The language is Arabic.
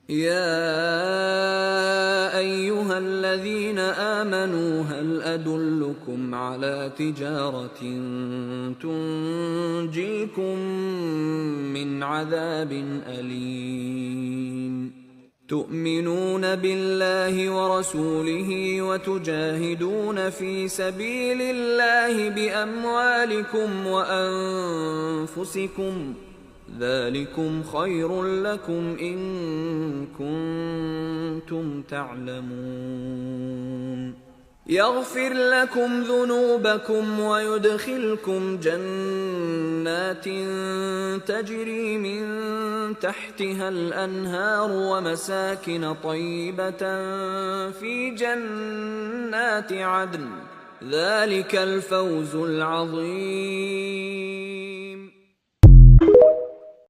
يا أيها الذين آمنوا هل أدلكم على تجارة تنجيكم من عذاب أليم تؤمنون بالله ورسوله وتجاهدون في سبيل الله بأموالكم وأنفسكم ذلكم خير لكم إن كنتم تعلمون يغفر لكم ذنوبكم ويدخلكم جنات تجري من تحتها الأنهار ومساكن طيبة في جنات عدن ذلك الفوز العظيم.